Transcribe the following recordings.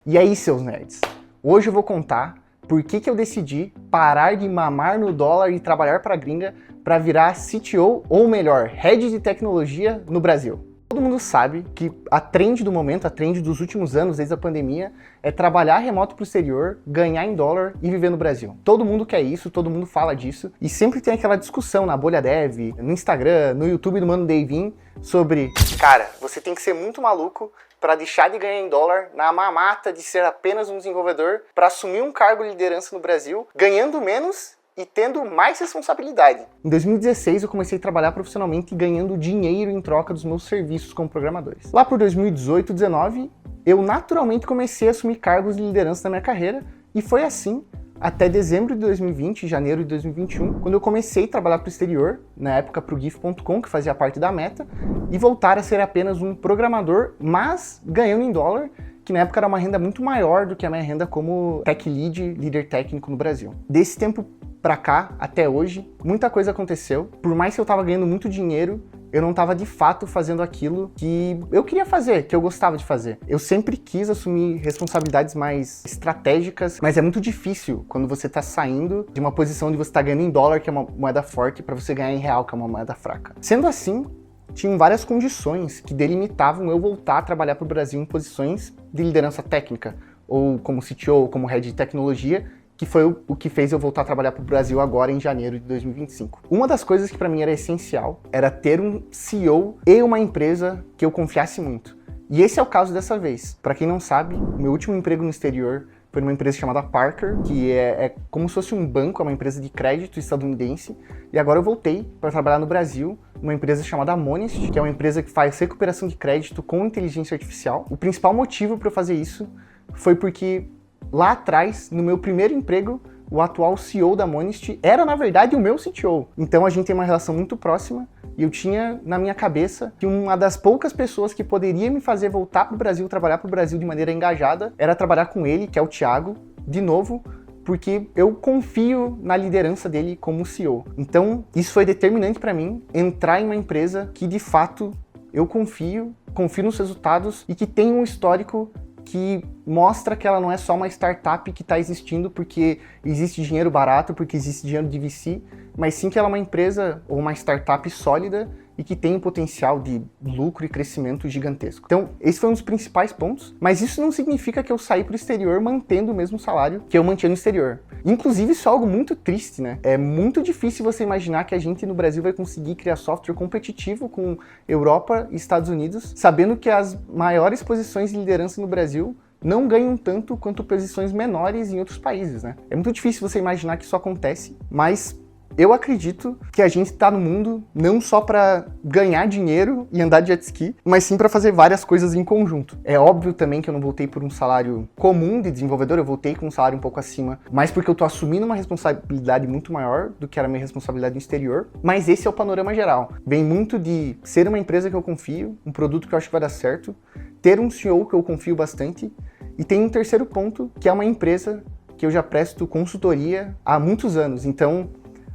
E aí, seus nerds? Hoje eu vou contar por que eu decidi parar de mamar no dólar e trabalhar para a gringa para virar CTO, ou melhor, Head de Tecnologia no Brasil. Todo mundo sabe que a trend do momento, a trend dos últimos anos, desde a pandemia, é trabalhar remoto para o exterior, ganhar em dólar e viver no Brasil. Todo mundo quer isso, todo mundo fala disso, e sempre tem aquela discussão na bolha dev, no Instagram, no YouTube do Mano Davin, sobre, cara, você tem que ser muito maluco para deixar de ganhar em dólar na mamata de ser apenas um desenvolvedor para assumir um cargo de liderança no Brasil, ganhando menos e tendo mais responsabilidade. Em 2016 eu comecei a trabalhar profissionalmente ganhando dinheiro em troca dos meus serviços como programadores. Lá por 2018, 2019, eu naturalmente comecei a assumir cargos de liderança na minha carreira e foi assim até dezembro de 2020, janeiro de 2021, quando eu comecei a trabalhar para o exterior, na época para o GIF.com, que fazia parte da Meta, e voltar a ser apenas um programador, mas ganhando em dólar, que na época era uma renda muito maior do que a minha renda como tech lead, líder técnico no Brasil. Desse tempo pra cá, até hoje, muita coisa aconteceu. Por mais que eu tava ganhando muito dinheiro, eu não estava de fato fazendo aquilo que eu queria fazer, que eu gostava de fazer. Eu sempre quis assumir responsabilidades mais estratégicas, mas é muito difícil quando você está saindo de uma posição onde você está ganhando em dólar, que é uma moeda forte, para você ganhar em real, que é uma moeda fraca. Sendo assim, tinham várias condições que delimitavam eu voltar a trabalhar para o Brasil em posições de liderança técnica, ou como CTO, ou como Head de Tecnologia, que foi o que fez eu voltar a trabalhar para o Brasil agora em janeiro de 2025. Uma das coisas que para mim era essencial era ter um CEO e uma empresa que eu confiasse muito. E esse é o caso dessa vez. Para quem não sabe, meu último emprego no exterior foi numa empresa chamada Parker, que é como se fosse um banco, é uma empresa de crédito estadunidense. E agora eu voltei para trabalhar no Brasil, numa empresa chamada Monest, que é uma empresa que faz recuperação de crédito com inteligência artificial. O principal motivo para eu fazer isso foi porque lá atrás, no meu primeiro emprego, o atual CEO da Monest era, na verdade, o meu CTO. Então a gente tem uma relação muito próxima e eu tinha na minha cabeça que uma das poucas pessoas que poderia me fazer voltar para o Brasil, trabalhar para o Brasil de maneira engajada, era trabalhar com ele, que é o Thiago, de novo, porque eu confio na liderança dele como CEO. Então isso foi determinante para mim entrar em uma empresa que, de fato, eu confio nos resultados e que tem um histórico que mostra que ela não é só uma startup que está existindo porque existe dinheiro barato, porque existe dinheiro de VC, mas sim que ela é uma empresa ou uma startup sólida e que tem um potencial de lucro e crescimento gigantesco. Então, esse foi um dos principais pontos, mas isso não significa que eu saí para o exterior mantendo o mesmo salário que eu mantinha no exterior. Inclusive, isso é algo muito triste, né? É muito difícil você imaginar que a gente no Brasil vai conseguir criar software competitivo com Europa e Estados Unidos, sabendo que as maiores posições de liderança no Brasil não ganham tanto quanto posições menores em outros países, né? É muito difícil você imaginar que isso acontece, mas eu acredito que a gente está no mundo não só para ganhar dinheiro e andar de jet ski, mas sim para fazer várias coisas em conjunto. É óbvio também que eu não voltei por um salário comum de desenvolvedor, eu voltei com um salário um pouco acima, mas porque eu estou assumindo uma responsabilidade muito maior do que era a minha responsabilidade no exterior, mas esse é o panorama geral. Vem muito de ser uma empresa que eu confio, um produto que eu acho que vai dar certo, ter um CEO que eu confio bastante, e tem um terceiro ponto, que é uma empresa que eu já presto consultoria há muitos anos. Então,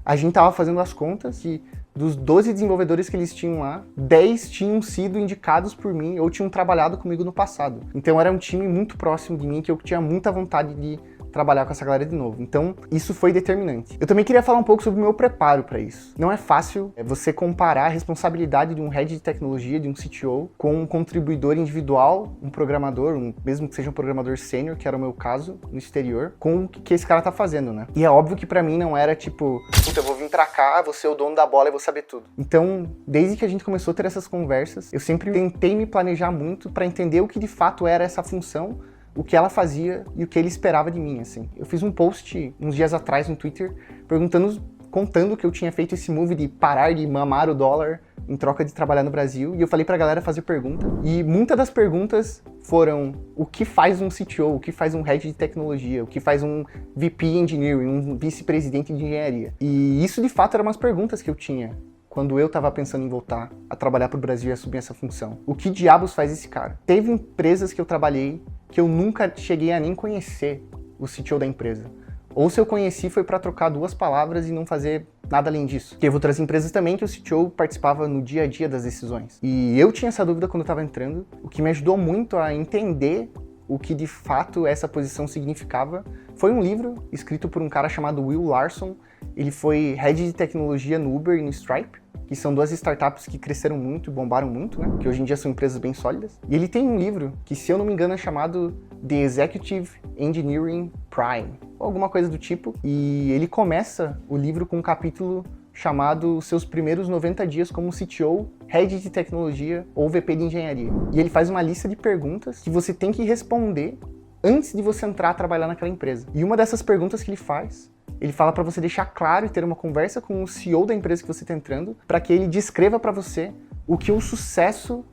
a gente estava fazendo as contas e dos 12 desenvolvedores que eles tinham lá, 10 tinham sido indicados por mim ou tinham trabalhado comigo no passado. Então era um time muito próximo de mim que eu tinha muita vontade de trabalhar com essa galera de novo. Então, isso foi determinante. Eu também queria falar um pouco sobre o meu preparo para isso. Não é fácil você comparar a responsabilidade de um head de tecnologia, de um CTO, com um contribuidor individual, um programador, mesmo que seja um programador sênior, que era o meu caso, no exterior, com o que esse cara tá fazendo, né? E é óbvio que para mim não era tipo, puta, eu vou vir pra cá, vou ser o dono da bola e vou saber tudo. Então, desde que a gente começou a ter essas conversas, eu sempre tentei me planejar muito para entender o que de fato era essa função, o que ela fazia e o que ele esperava de mim, assim. Eu fiz um post uns dias atrás no Twitter contando que eu tinha feito esse move de parar de mamar o dólar em troca de trabalhar no Brasil, e eu falei pra galera fazer pergunta, e muitas das perguntas foram o que faz um CTO, o que faz um Head de Tecnologia, o que faz um VP Engineering, um vice-presidente de engenharia. E isso de fato eram umas perguntas que eu tinha quando eu estava pensando em voltar a trabalhar para o Brasil e assumir essa função. O que diabos faz esse cara? Teve empresas que eu trabalhei que eu nunca cheguei a nem conhecer o CTO da empresa. Ou se eu conheci foi para trocar duas palavras e não fazer nada além disso. Teve outras empresas também que o CTO participava no dia a dia das decisões. E eu tinha essa dúvida quando eu estava entrando, o que me ajudou muito a entender o que de fato essa posição significava, foi um livro escrito por um cara chamado Will Larson. Ele foi head de tecnologia no Uber e no Stripe, que são duas startups que cresceram muito e bombaram muito, né? Que hoje em dia são empresas bem sólidas. E ele tem um livro que, se eu não me engano, é chamado The Executive Engineering Prime, ou alguma coisa do tipo. E ele começa o livro com um capítulo chamado Seus Primeiros 90 Dias como CTO, Head de Tecnologia ou VP de Engenharia. E ele faz uma lista de perguntas que você tem que responder antes de você entrar a trabalhar naquela empresa. E uma dessas perguntas que ele faz, ele fala para você deixar claro e ter uma conversa com o CEO da empresa que você está entrando, para que ele descreva para você o que o sucesso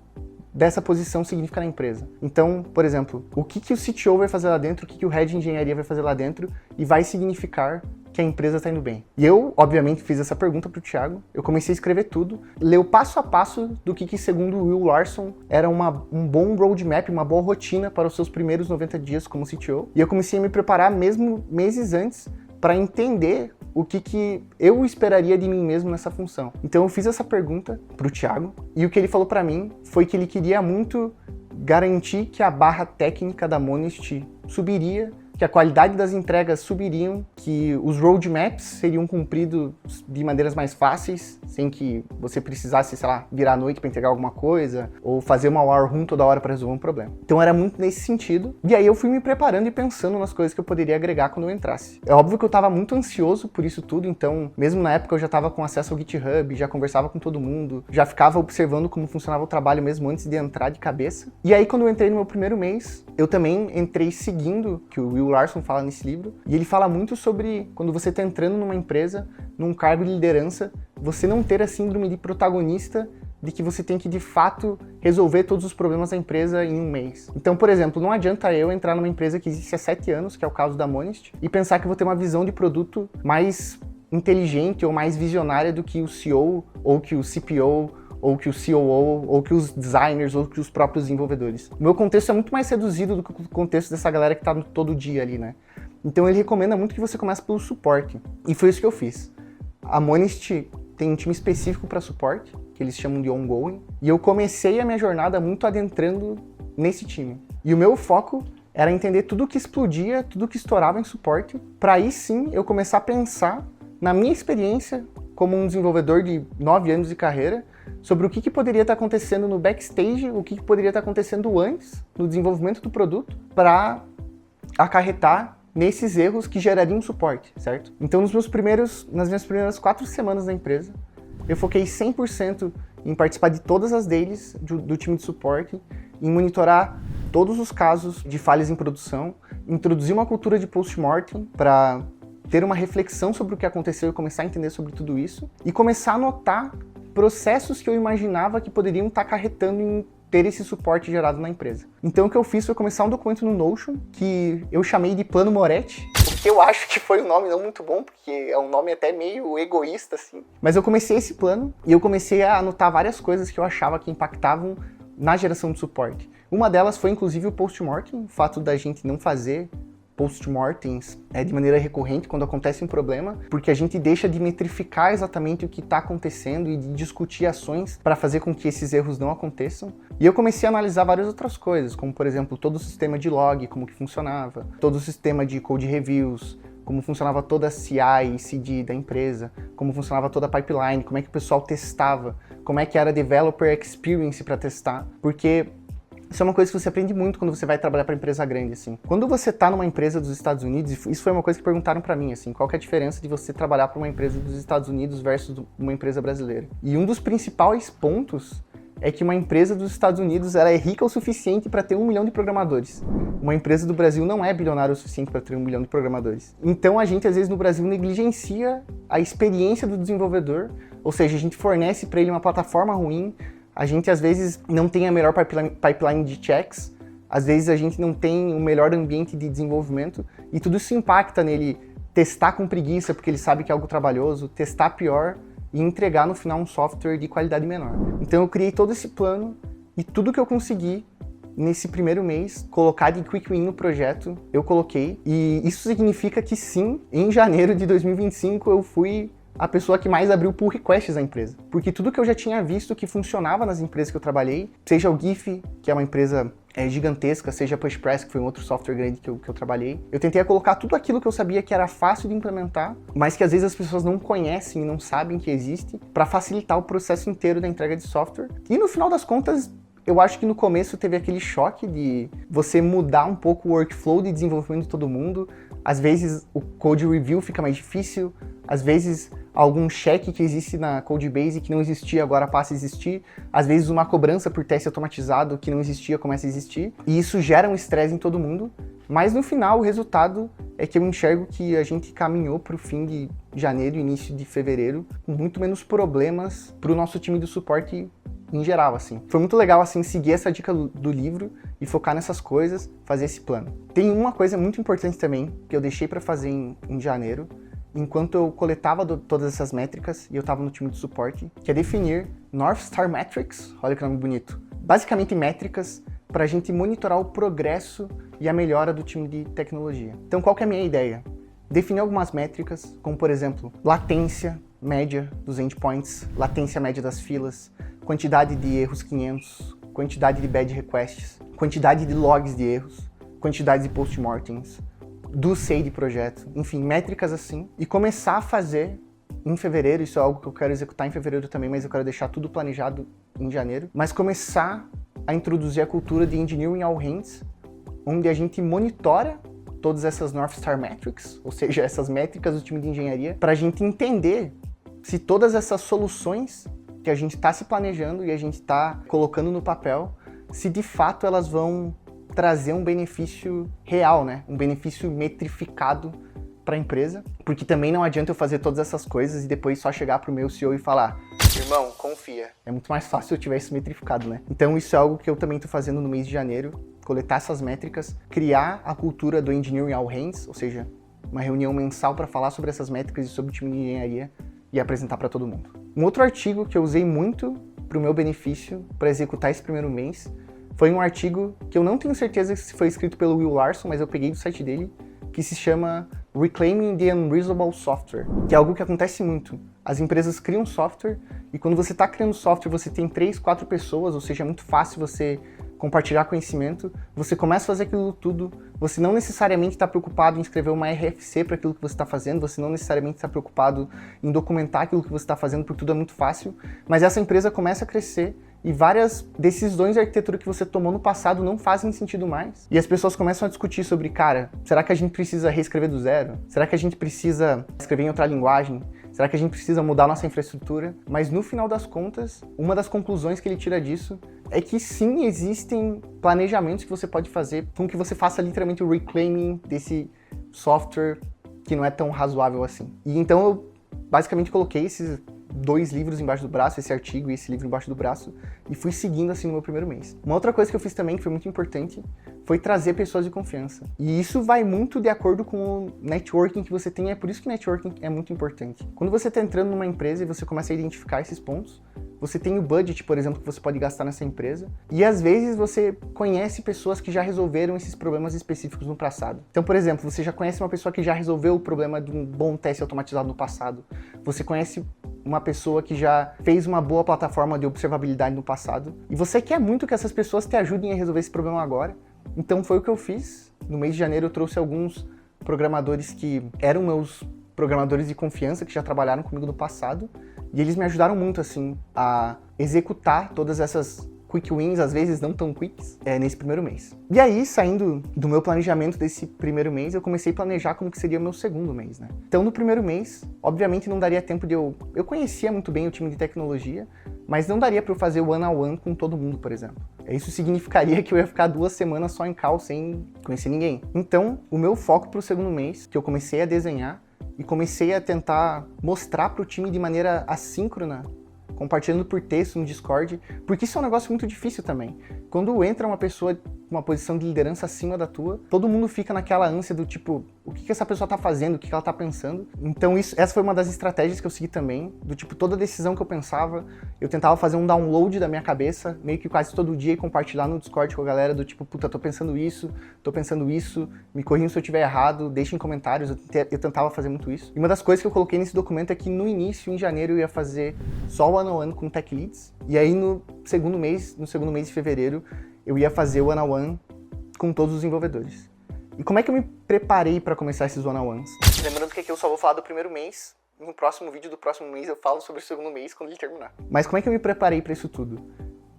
dessa posição significa na empresa. Então, por exemplo, o que o CTO vai fazer lá dentro, o que o Head de Engenharia vai fazer lá dentro, e vai significar que a empresa está indo bem. E eu, obviamente, fiz essa pergunta para o Thiago, eu comecei a escrever tudo, ler o passo a passo do que segundo o Will Larson, era um bom roadmap, uma boa rotina para os seus primeiros 90 dias como CTO. E eu comecei a me preparar mesmo meses antes para entender o que eu esperaria de mim mesmo nessa função. Então eu fiz essa pergunta para o Thiago, e o que ele falou para mim foi que ele queria muito garantir que a barra técnica da Monest subiria, que a qualidade das entregas subiriam, que os roadmaps seriam cumpridos de maneiras mais fáceis, sem que você precisasse, sei lá, virar à noite para entregar alguma coisa, ou fazer uma war room toda hora para resolver um problema. Então era muito nesse sentido, e aí eu fui me preparando e pensando nas coisas que eu poderia agregar quando eu entrasse. É óbvio que eu estava muito ansioso por isso tudo, então mesmo na época eu já estava com acesso ao GitHub, já conversava com todo mundo, já ficava observando como funcionava o trabalho mesmo antes de entrar de cabeça. E aí quando eu entrei no meu primeiro mês, eu também entrei seguindo, que o Will Larson fala nesse livro, e ele fala muito sobre quando você está entrando numa empresa, num cargo de liderança, você não ter a síndrome de protagonista de que você tem que, de fato, resolver todos os problemas da empresa em um mês. Então, por exemplo, não adianta eu entrar numa empresa que existe há 7 anos, que é o caso da Monest, e pensar que eu vou ter uma visão de produto mais inteligente ou mais visionária do que o CEO, ou que o CPO, ou que o COO, ou que os designers, ou que os próprios desenvolvedores. O meu contexto é muito mais reduzido do que o contexto dessa galera que está todo dia ali, né? Então ele recomenda muito que você comece pelo suporte. E foi isso que eu fiz. A Monest tem um time específico para suporte, que eles chamam de ongoing, e eu comecei a minha jornada muito adentrando nesse time. E o meu foco era entender tudo que explodia, tudo que estourava em suporte, para aí sim eu começar a pensar na minha experiência como um desenvolvedor de 9 anos de carreira, sobre o que poderia estar acontecendo no backstage, o que poderia estar acontecendo antes, no desenvolvimento do produto, para acarretar nesses erros que gerariam suporte, certo? Então, nas minhas primeiras 4 semanas na empresa, eu foquei 100% em participar de todas as dailies do time de suporte, em monitorar todos os casos de falhas em produção, introduzir uma cultura de post-mortem para ter uma reflexão sobre o que aconteceu e começar a entender sobre tudo isso, e começar a notar processos que eu imaginava que poderiam estar acarretando em ter esse suporte gerado na empresa. Então o que eu fiz foi começar um documento no Notion, que eu chamei de Plano Moretti, o que eu acho que foi um nome não muito bom, porque é um nome até meio egoísta, assim. Mas eu comecei esse plano, e eu comecei a anotar várias coisas que eu achava que impactavam na geração de suporte. Uma delas foi inclusive o post-mortem, o fato da gente não fazer post-mortems de maneira recorrente quando acontece um problema, porque a gente deixa de metrificar exatamente o que está acontecendo e de discutir ações para fazer com que esses erros não aconteçam. E eu comecei a analisar várias outras coisas, como por exemplo, todo o sistema de log, como que funcionava, todo o sistema de code reviews, como funcionava toda a CI e CD da empresa, como funcionava toda a pipeline, como é que o pessoal testava, como é que era a developer experience para testar, porque isso é uma coisa que você aprende muito quando você vai trabalhar para empresa grande, assim. Quando você está numa empresa dos Estados Unidos, isso foi uma coisa que perguntaram para mim, assim, qual que é a diferença de você trabalhar para uma empresa dos Estados Unidos versus uma empresa brasileira? E um dos principais pontos é que uma empresa dos Estados Unidos ela é rica o suficiente para ter 1 milhão de programadores. Uma empresa do Brasil não é bilionária o suficiente para ter 1 milhão de programadores. Então a gente, às vezes, no Brasil negligencia a experiência do desenvolvedor, ou seja, a gente fornece para ele uma plataforma ruim, a gente às vezes não tem a melhor pipeline de checks, às vezes a gente não tem o melhor ambiente de desenvolvimento, e tudo isso impacta nele testar com preguiça porque ele sabe que é algo trabalhoso, testar pior e entregar no final um software de qualidade menor. Então eu criei todo esse plano e tudo que eu consegui nesse primeiro mês colocar de quick win no projeto, eu coloquei, e isso significa que sim, em janeiro de 2025 eu fui a pessoa que mais abriu pull requests na empresa. Porque tudo que eu já tinha visto que funcionava nas empresas que eu trabalhei, seja o GIF, que é uma empresa gigantesca, seja Pushpress, que foi um outro software grande que eu trabalhei. Eu tentei colocar tudo aquilo que eu sabia que era fácil de implementar, mas que às vezes as pessoas não conhecem e não sabem que existe, para facilitar o processo inteiro da entrega de software. E no final das contas, eu acho que no começo teve aquele choque de você mudar um pouco o workflow de desenvolvimento de todo mundo. Às vezes o code review fica mais difícil, às vezes algum check que existe na Codebase que não existia agora passa a existir, às vezes uma cobrança por teste automatizado que não existia começa a existir, e isso gera um estresse em todo mundo, mas no final o resultado é que eu enxergo que a gente caminhou para o fim de janeiro, início de fevereiro, com muito menos problemas para o nosso time de suporte em geral, assim. Foi muito legal, assim, seguir essa dica do livro e focar nessas coisas, fazer esse plano. Tem uma coisa muito importante também, que eu deixei para fazer em janeiro, enquanto eu coletava todas essas métricas e eu estava no time de suporte, que é definir North Star Metrics, olha que nome bonito, basicamente métricas para a gente monitorar o progresso e a melhora do time de tecnologia. Então, qual que é a minha ideia? Definir algumas métricas, como por exemplo, latência média dos endpoints, latência média das filas, quantidade de erros 500, quantidade de bad requests, quantidade de logs de erros, quantidade de postmortems, do SAI de projeto, enfim, métricas assim, e começar a fazer em fevereiro, isso é algo que eu quero executar em fevereiro também, mas eu quero deixar tudo planejado em janeiro, mas começar a introduzir a cultura de Engineering All Hands, onde a gente monitora todas essas North Star Metrics, ou seja, essas métricas do time de engenharia, para a gente entender se todas essas soluções que a gente está se planejando e a gente está colocando no papel, se de fato elas vão trazer um benefício real, né? Um benefício metrificado para a empresa, porque também não adianta eu fazer todas essas coisas e depois só chegar para o meu CEO e falar: irmão, confia. É muito mais fácil se eu tiver isso metrificado, né? Então isso é algo que eu também estou fazendo no mês de janeiro, coletar essas métricas, criar a cultura do Engineering All Hands, ou seja, uma reunião mensal para falar sobre essas métricas e sobre o time de engenharia e apresentar para todo mundo. Um outro artigo que eu usei muito para o meu benefício para executar esse primeiro mês foi um artigo que eu não tenho certeza se foi escrito pelo Will Larson, mas eu peguei do site dele, que se chama Reclaiming the Unreusable Software, que é algo que acontece muito. As empresas criam software e quando você está criando software, você tem 3, 4 pessoas, ou seja, é muito fácil você compartilhar conhecimento, você começa a fazer aquilo tudo, você não necessariamente está preocupado em escrever uma RFC para aquilo que você está fazendo, você não necessariamente está preocupado em documentar aquilo que você está fazendo, porque tudo é muito fácil, mas essa empresa começa a crescer e várias decisões de arquitetura que você tomou no passado não fazem sentido mais. E as pessoas começam a discutir sobre, cara, será que a gente precisa reescrever do zero? Será que a gente precisa escrever em outra linguagem? Será que a gente precisa mudar nossa infraestrutura? Mas no final das contas, uma das conclusões que ele tira disso é que sim, existem planejamentos que você pode fazer com que você faça literalmente o reclaiming desse software que não é tão razoável assim. E então eu basicamente coloquei esses 2 livros embaixo do braço, esse artigo e esse livro embaixo do braço, e fui seguindo assim no meu primeiro mês. Uma outra coisa que eu fiz também, que foi muito importante, foi trazer pessoas de confiança. E isso vai muito de acordo com o networking que você tem, é por isso que networking é muito importante. Quando você está entrando numa empresa e você começa a identificar esses pontos, você tem o budget, por exemplo, que você pode gastar nessa empresa, e às vezes você conhece pessoas que já resolveram esses problemas específicos no passado. Então, por exemplo, você já conhece uma pessoa que já resolveu o problema de um bom teste automatizado no passado. Você conhece uma pessoa que já fez uma boa plataforma de observabilidade no passado, e você quer muito que essas pessoas te ajudem a resolver esse problema agora. Então foi o que eu fiz. No mês de janeiro eu trouxe alguns programadores que eram meus programadores de confiança, que já trabalharam comigo no passado, e eles me ajudaram muito, assim, a executar todas essas quick wins, às vezes não tão quicks, nesse primeiro mês. E aí, saindo do meu planejamento desse primeiro mês, eu comecei a planejar como que seria o meu segundo mês, né? Então, no primeiro mês, obviamente não daria tempo de eu conhecia muito bem o time de tecnologia, mas não daria para eu fazer one-on-one com todo mundo, por exemplo. Isso significaria que eu ia ficar 2 semanas só em call sem conhecer ninguém. Então, o meu foco para o segundo mês, que eu comecei a desenhar e comecei a tentar mostrar para o time de maneira assíncrona, compartilhando por texto no Discord, porque isso é um negócio muito difícil também. Quando entra uma pessoa com uma posição de liderança acima da tua, todo mundo fica naquela ânsia do tipo, o que essa pessoa tá fazendo, o que ela tá pensando. Então essa foi uma das estratégias que eu segui também, do tipo, toda decisão que eu pensava, eu tentava fazer um download da minha cabeça, meio que quase todo dia, e compartilhar no Discord com a galera do tipo, puta, tô pensando isso, me corrijam se eu estiver errado, deixem comentários, eu tentava fazer muito isso. E uma das coisas que eu coloquei nesse documento é que no início, em janeiro, eu ia fazer só one-on-one com tech leads, e aí no segundo mês de fevereiro, eu ia fazer o one-on-one com todos os desenvolvedores. E como é que eu me preparei para começar esses one-on-ones? Lembrando que aqui eu só vou falar do primeiro mês. No próximo vídeo do próximo mês eu falo sobre o segundo mês quando ele terminar. Mas como é que eu me preparei para isso tudo?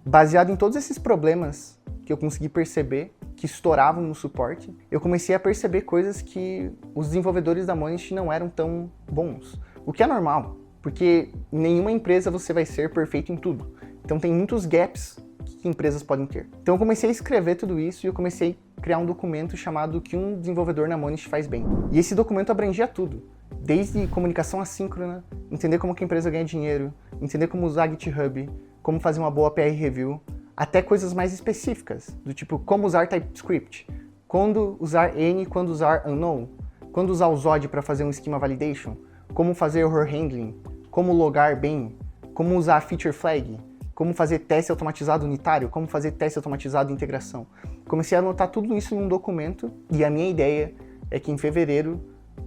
Baseado em todos esses problemas que eu consegui perceber que estouravam no suporte, eu comecei a perceber coisas que os desenvolvedores da Monist não eram tão bons. O que é normal, porque em nenhuma empresa você vai ser perfeito em tudo. Então tem muitos gaps que empresas podem ter. Então eu comecei a escrever tudo isso e eu comecei a criar um documento chamado O que um desenvolvedor na Monist faz bem. E esse documento abrangia tudo, desde comunicação assíncrona, entender como que a empresa ganha dinheiro, entender como usar GitHub, como fazer uma boa PR review, até coisas mais específicas, do tipo como usar TypeScript, quando usar N, quando usar unknown, quando usar o Zod para fazer um schema validation, como fazer error handling, como logar bem, como usar feature flag, como fazer teste automatizado unitário, como fazer teste automatizado de integração. Comecei a anotar tudo isso num documento e a minha ideia é que em fevereiro,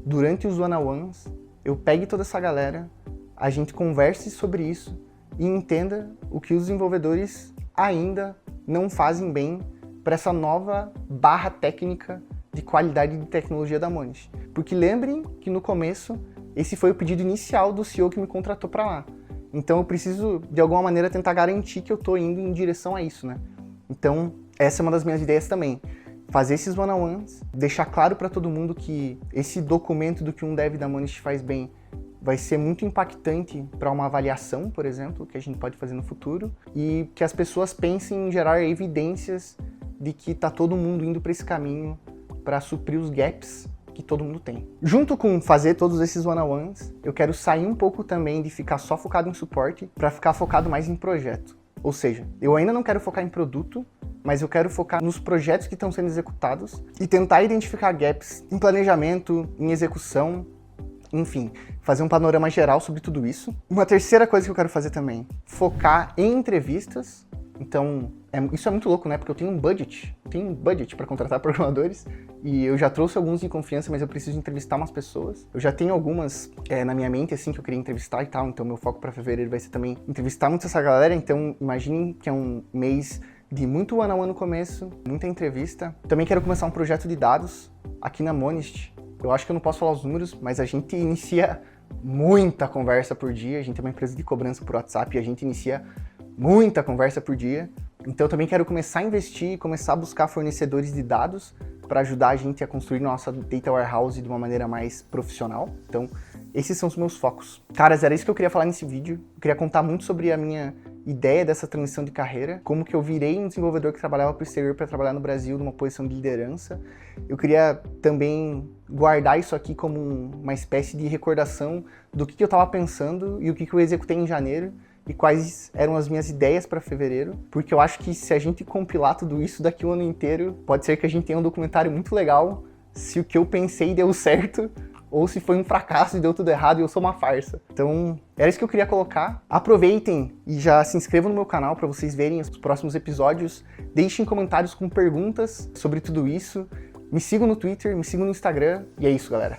durante os one-on-ones, eu pegue toda essa galera, a gente converse sobre isso e entenda o que os desenvolvedores ainda não fazem bem para essa nova barra técnica de qualidade de tecnologia da Monist. Porque lembrem que no começo, esse foi o pedido inicial do CEO que me contratou para lá. Então eu preciso, de alguma maneira, tentar garantir que eu estou indo em direção a isso, né? Então, essa é uma das minhas ideias também. Fazer esses one-on-ones, deixar claro para todo mundo que esse documento do que um dev da Monist faz bem vai ser muito impactante para uma avaliação, por exemplo, que a gente pode fazer no futuro, e que as pessoas pensem em gerar evidências de que está todo mundo indo para esse caminho para suprir os gaps que todo mundo tem. Junto com fazer todos esses one-on-ones, eu quero sair um pouco também de ficar só focado em suporte para ficar focado mais em projeto. Ou seja, eu ainda não quero focar em produto, mas eu quero focar nos projetos que estão sendo executados e tentar identificar gaps em planejamento, em execução, enfim, fazer um panorama geral sobre tudo isso. Uma terceira coisa que eu quero fazer também, focar em entrevistas. Então, isso é muito louco, né? Porque eu tenho um budget para contratar programadores e eu já trouxe alguns em confiança, mas eu preciso entrevistar umas pessoas. Eu já tenho algumas na minha mente, assim, que eu queria entrevistar e tal, então meu foco para fevereiro vai ser também entrevistar muito essa galera. Então, imaginem que é um mês de muito one-on-one no começo, muita entrevista. Também quero começar um projeto de dados aqui na Monist. Eu acho que eu não posso falar os números, mas a gente inicia muita conversa por dia. A gente é uma empresa de cobrança por WhatsApp e a gente inicia muita conversa por dia. Então eu também quero começar a investir, começar a buscar fornecedores de dados para ajudar a gente a construir nossa data warehouse de uma maneira mais profissional. Então esses são os meus focos. Caras, era isso que eu queria falar nesse vídeo. Eu queria contar muito sobre a minha ideia dessa transição de carreira, como que eu virei um desenvolvedor que trabalhava para o exterior para trabalhar no Brasil numa posição de liderança. Eu queria também guardar isso aqui como uma espécie de recordação do que eu estava pensando e o que eu executei em janeiro e quais eram as minhas ideias para fevereiro, porque eu acho que se a gente compilar tudo isso daqui o ano inteiro, pode ser que a gente tenha um documentário muito legal se o que eu pensei deu certo ou se foi um fracasso e deu tudo errado e eu sou uma farsa. Então, era isso que eu queria colocar. Aproveitem e já se inscrevam no meu canal para vocês verem os próximos episódios. Deixem comentários com perguntas sobre tudo isso. Me sigam no Twitter, me sigam no Instagram. E é isso, galera.